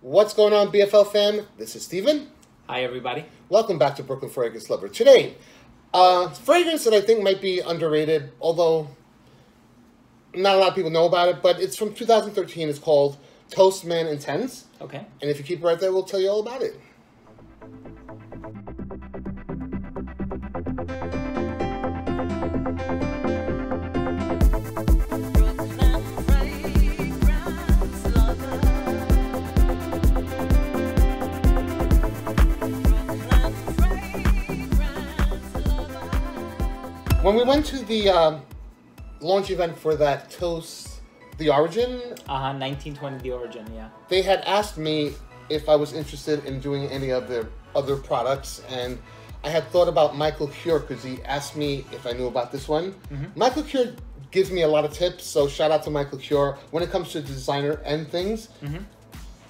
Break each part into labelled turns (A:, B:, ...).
A: What's going on, BFL fam? This is Steven.
B: Hi, everybody.
A: Welcome back to Brooklyn Fragrance Lover. Today, fragrance that I think might be underrated, although not a lot of people know about it, but it's from 2013. It's called Tous Man Intense.
B: Okay.
A: And if you keep it right there, we'll tell you all about it. When we went to the launch event for that Tous, The Origin...
B: 1920 The Origin, yeah.
A: They had asked me if I was interested in doing any of their other products, and I had thought about Michael Cure because he asked me if I knew about this one. Mm-hmm. Michael Cure gives me a lot of tips, so shout out to Michael Cure when it comes to designer and things. Mm-hmm.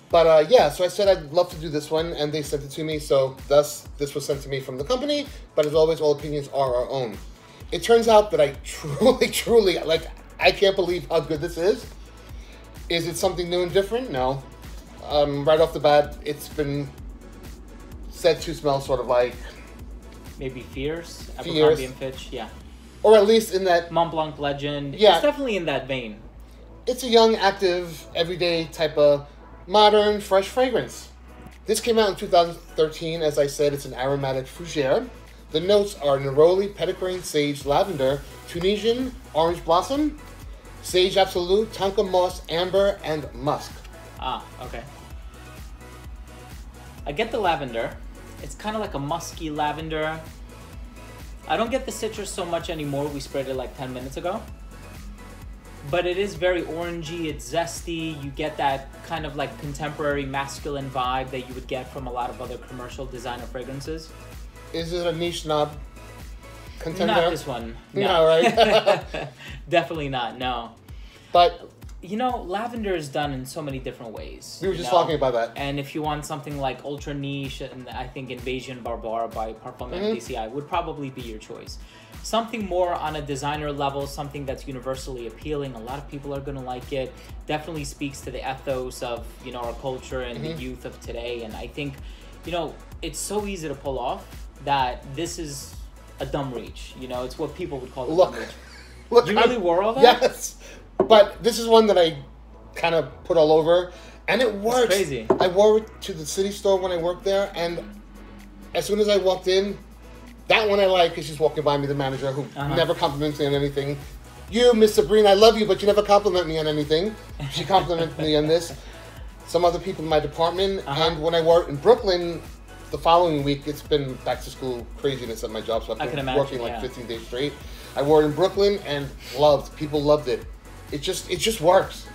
A: But yeah, so I said I'd love to do this one, and they sent it to me, so thus this was sent to me from the company, but as always, all opinions are our own. It turns out that I truly, like, I can't believe how good this is. Is it something new and different? No. Right off the bat, it's been said to smell sort of like...
B: Maybe Fierce, Abercrombie & Fitch, yeah.
A: Or at least in that...
B: Mont Blanc Legend.
A: Yeah.
B: It's definitely in that vein.
A: It's a young, active, everyday type of modern, fresh fragrance. This came out in 2013. As I said, it's an aromatic fougere. The notes are neroli, petitgrain, sage, lavender, Tunisian, orange blossom, sage absolute, tonka moss, amber, and musk.
B: Ah, okay. I get the lavender. It's kind of like a musky lavender. I don't get the citrus so much anymore. We sprayed it like 10 minutes ago. But it is very orangey, it's zesty. You get that kind of like contemporary masculine vibe that you would get from a lot of other commercial designer fragrances.
A: Is it a niche snob contender?
B: Not this one.
A: No, right?
B: Definitely not, no.
A: But...
B: You know, lavender is done in so many different ways.
A: We were just talking about that.
B: And if you want something like ultra niche, and I think Invasion Barbare by Parfum MDCI would probably be your choice. Something more on a designer level, something that's universally appealing. A lot of people are going to like it. Definitely speaks to the ethos of, you know, our culture and the youth of today. And I think, you know, it's so easy to pull off that this is a dumb reach. You know, it's what people would call a dumb reach.
A: Look,
B: you really wore all that?
A: Yes. But this is one that I kind of put all over, and it works.
B: It's crazy.
A: I wore it to the city store when I worked there, and as soon as I walked in, that one I like because she's walking by me, the manager, who never compliments me on anything. You, Miss Sabrina, I love you, but you never compliment me on anything. She complimented me on this. Some other people in my department, and when I worked in Brooklyn, the following week, it's been back to school craziness at my job, so I've been working like 15 days straight. I wore it in Brooklyn and people loved it. It just works.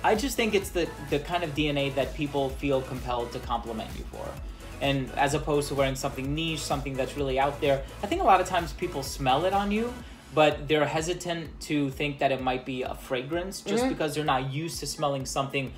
B: I just think it's the kind of DNA that people feel compelled to compliment you for. And as opposed to wearing something niche, something that's really out there, I think a lot of times people smell it on you, but they're hesitant to think that it might be a fragrance just because they're not used to smelling something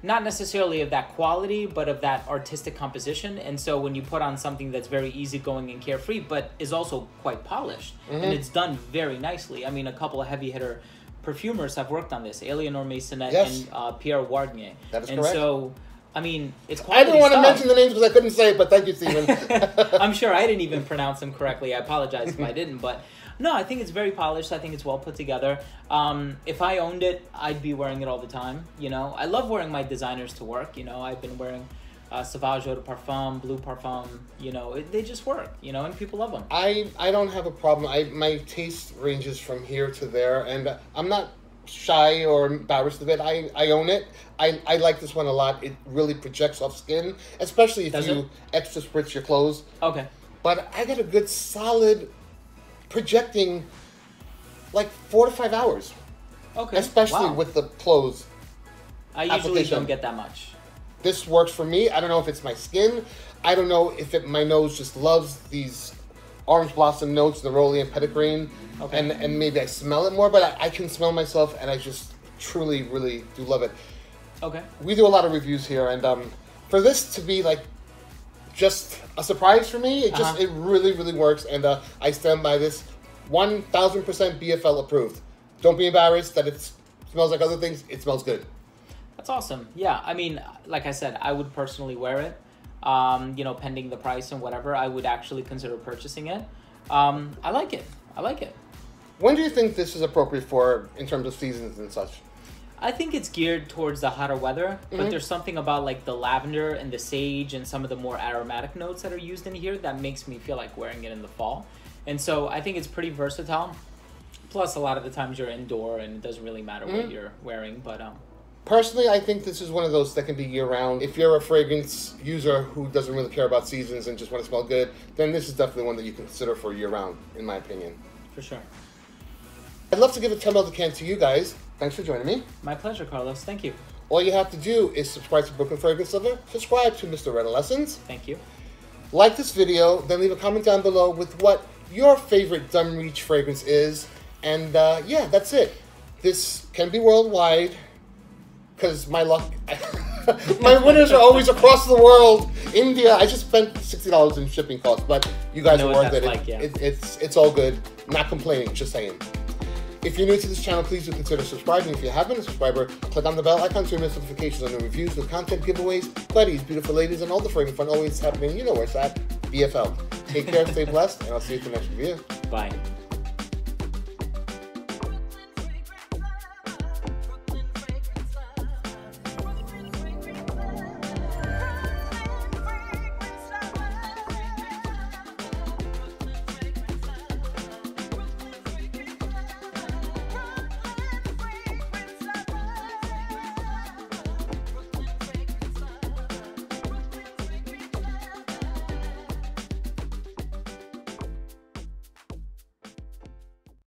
B: not necessarily of that quality, but of that artistic composition. And so when you put on something that's very easygoing and carefree, but is also quite polished, and it's done very nicely. I mean, a couple of heavy hitter perfumers have worked on this, Eleanor Masonette and Pierre Wardnier.
A: That is
B: correct. And so, I mean, it's
A: I
B: quality
A: didn't want
B: stuff.
A: to mention the names because I couldn't say it, but thank you, Steven.
B: I'm sure I didn't even pronounce them correctly. I apologize if I didn't, but no, I think it's very polished. I think it's well put together. If I owned it, I'd be wearing it all the time. You know, I love wearing my designers to work. You know, I've been wearing Sauvage Eau de Parfum, Blue Parfum. You know, they just work. You know, and people love them.
A: I don't have a problem. My taste ranges from here to there, and I'm not shy or embarrassed of it. I own it. I like this one a lot. It really projects off skin, especially if you extra spritz your clothes. Okay. But I got a good solid projecting like 4 to 5 hours. Okay. Especially with the clothes.
B: I usually don't get that much.
A: This works for me. I don't know if it's my skin. I don't know if my nose just loves these orange blossom notes, neroli and petitgrain. Okay. And maybe I smell it more, but I can smell myself, and I just truly, really do love it. Okay. We do a lot of reviews here, and for this to be like just a surprise for me, it really, really works, and I stand by this. 1000% BFL approved. Don't be embarrassed that it smells like other things. It smells good.
B: That's awesome. Yeah, I mean, like I said, I would personally wear it. You know, pending the price and whatever, I would actually consider purchasing it. I like it. I like it.
A: When do you think this is appropriate for in terms of seasons and such?
B: I think it's geared towards the hotter weather, but there's something about like the lavender and the sage and some of the more aromatic notes that are used in here that makes me feel like wearing it in the fall. And so I think it's pretty versatile. Plus, a lot of the times you're indoor and it doesn't really matter what you're wearing. But
A: personally, I think this is one of those that can be year-round. If you're a fragrance user who doesn't really care about seasons and just want to smell good, then this is definitely one that you can consider for year-round, in my opinion.
B: For sure.
A: I'd love to give a 10 out of 10 to you guys. Thanks for joining me.
B: My pleasure, Carlos. Thank you.
A: All you have to do is subscribe to Brooklyn Fragrance Lover, subscribe to Mr. Redolessence,
B: Thank you.
A: like this video, then leave a comment down below with what your favorite Dumb Reach fragrance is. And yeah, that's it. This can be worldwide, because my luck, my winners are always across the world. India, I just spent $60 in shipping costs, but you guys are worth it.
B: Like, yeah.
A: It's all good. Not complaining, just saying. If you're new to this channel, please do consider subscribing. If you haven't been a subscriber, click on the bell icon to miss notifications on the reviews, the content, giveaways, buddies, beautiful ladies, and all the fragrance fun always happening. You know where it's at. BFL. Take care, stay blessed, and I'll see you at the next review.
B: Bye.